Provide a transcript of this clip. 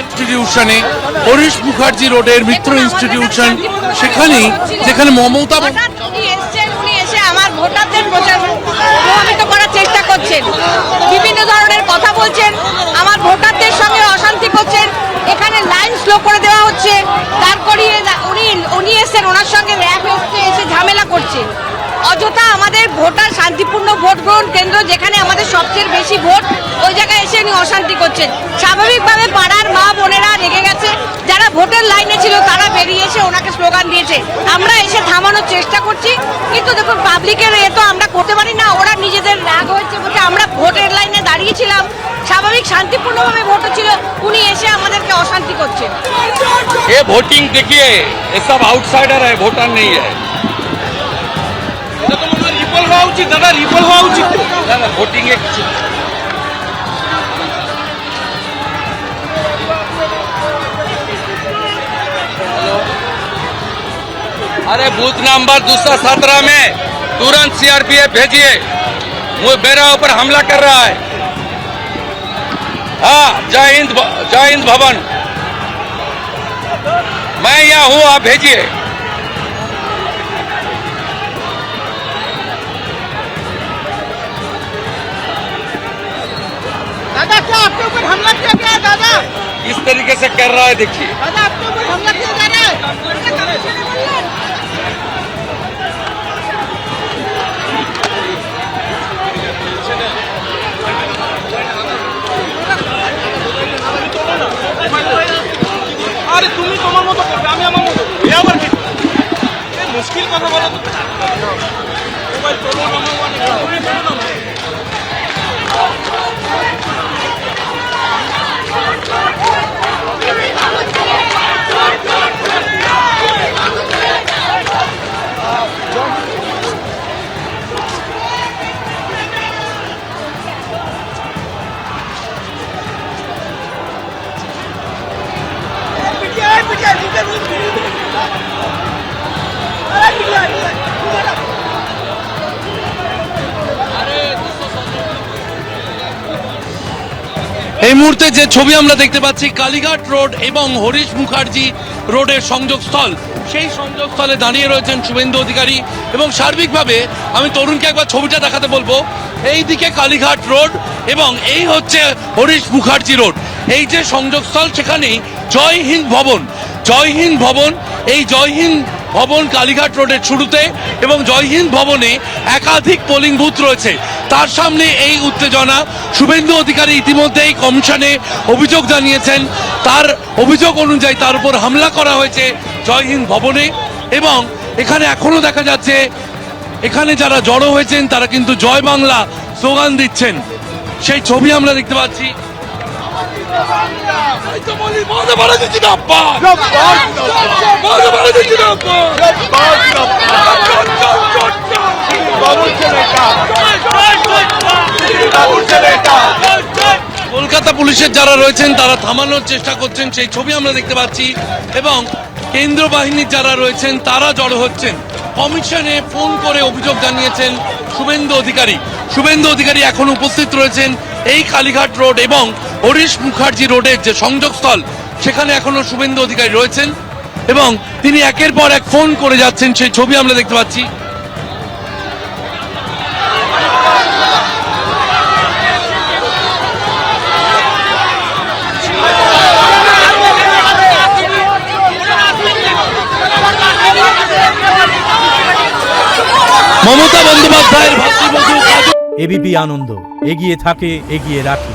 ইনস্টিটিউশনে হরিশ মুখার্জি রোডের মিত্র ইনস্টিটিউশন সেখানেই যেখানে মমতা উনি এসে আমার ভোটারদের প্রভাবিত করার চেষ্টা করছেন, বিভিন্ন ধরনের কথা বলছেন, আমার ভোটারদের সঙ্গে অশান্তি করছেন, এখানে লাইন স্লো করে দেওয়া হচ্ছে, তারপরে উনি এসেছেন, ওনার সঙ্গে র্যাব এসে ঝামেলা করছে। অযথা আমাদের ভোটার শান্তিপূর্ণ ভোট গ্রহণ কেন্দ্র যেখানে আমাদের সবচেয়ে বেশি ভোট, ওই জায়গায় এসে উনি অশান্তি করছেন। স্বাভাবিকভাবে পাড়ার মা বোনেরা রেগে গেছে, যারা ভোটের লাইনে ছিল তারা বেরিয়ে এসে ওনাকে স্লোগান দিয়েছে, আমরা এসে থামানোর চেষ্টা করছি, কিন্তু দেখুন পাবলিকের এ তো আমরা করতে পারি না, ওরা নিজেদের রাগ হয়েছে বলছে আমরা ভোটের লাইনে দাঁড়িয়েছিলাম, স্বাভাবিক শান্তিপূর্ণভাবে ভোট ছিল, উনি এসে আমাদেরকে অশান্তি করছেন। ये वोटिंग देखिए, ये सब आउटसाइडर है, वोटर नहीं है। রিপল হওয়া উচিত দাদা, রিপল হওয়া উচিত না, ভোটিং এ কিছু अरे बूथ नंबर 217 में तुरंत सीआरपीएफ भेजिए, मेरा ऊपर हमला कर रहा है। हाँ, जय हिंद भवन, मैं यहाँ हूँ, आप भेजिए। दादा क्या आपके ऊपर हमला किया गया है? दादा इस तरीके से कर रहा है, देखिए। दादा आपके ऊपर हमला किया जा रहा है। আরে তুমি তোমার মতো করবে, আমি আমার মতো করবো, এ আবার কি মুশকিল কথা বলো তো। মোবাইল তোলো না, মোবাইল তোলো না। এই মুহূর্তে যে ছবি আমরা দেখতে পাচ্ছি কালীঘাট রোড এবং হরিশ মুখার্জি রোডের সংযোগস্থল, সেই সংযোগস্থলে দাঁড়িয়ে রয়েছেন শুভেন্দু অধিকারী এবং সার্বিকভাবে আমি তরুণকে একবার ছবিটা দেখাতে বলবো। এই দিকে কালীঘাট রোড এবং এই হচ্ছে হরিশ মুখার্জি রোড, এই যে সংযোগস্থল সেখানেই জয় হিন্দ ভবন। জয় হিন্দ ভবন, এই জয় হিন্দ ভবন কালীঘাট রোডের শুরুতে এবং জয় হিন্দ ভবনে একাধিক পোলিং বুথ রয়েছে, তার সামনে এই উত্তেজনা। শুভেন্দু অধিকারী ইতিমধ্যেই কমিশনে অভিযোগ জানিয়েছেন, তার অভিযোগ অনুযায়ী তার উপর হামলা করা হয়েছে জয় হিন্দ ভবনে এবং এখানে এখনো দেখা যাচ্ছে এখানে যারা জড়ো হয়েছেন তারা কিন্তু জয় বাংলা স্লোগান দিচ্ছেন, সেই ছবি আমরা দেখতে পাচ্ছি। কলকাতা পুলিশের যারা রয়েছেন তারা থামানোর চেষ্টা করছেন, সেই ছবি আমরা দেখতে পাচ্ছি এবং কেন্দ্র বাহিনীর যারা রয়েছেন তারা জড়ো হচ্ছেন। কমিশনে ফোন করে অভিযোগ জানিয়েছেন শুভেন্দু অধিকারী। শুভেন্দু অধিকারী এখন উপস্থিত রয়েছেন এই কালীঘাট রোড এবং হরিশ মুখার্জি রোডের যে সংযোগস্থল সেখানে এখনো শুভেন্দু অধিকারী রয়েছেন এবং তিনি একের পর এক ফোন করে যাচ্ছেন, সেই ছবি আমরা দেখতে পাচ্ছি। মমতা বন্দ্যোপাধ্যায়ের ভাতৃবধূ এবিপি আনন্দ, এগিয়ে থাকে, এগিয়ে রাখে।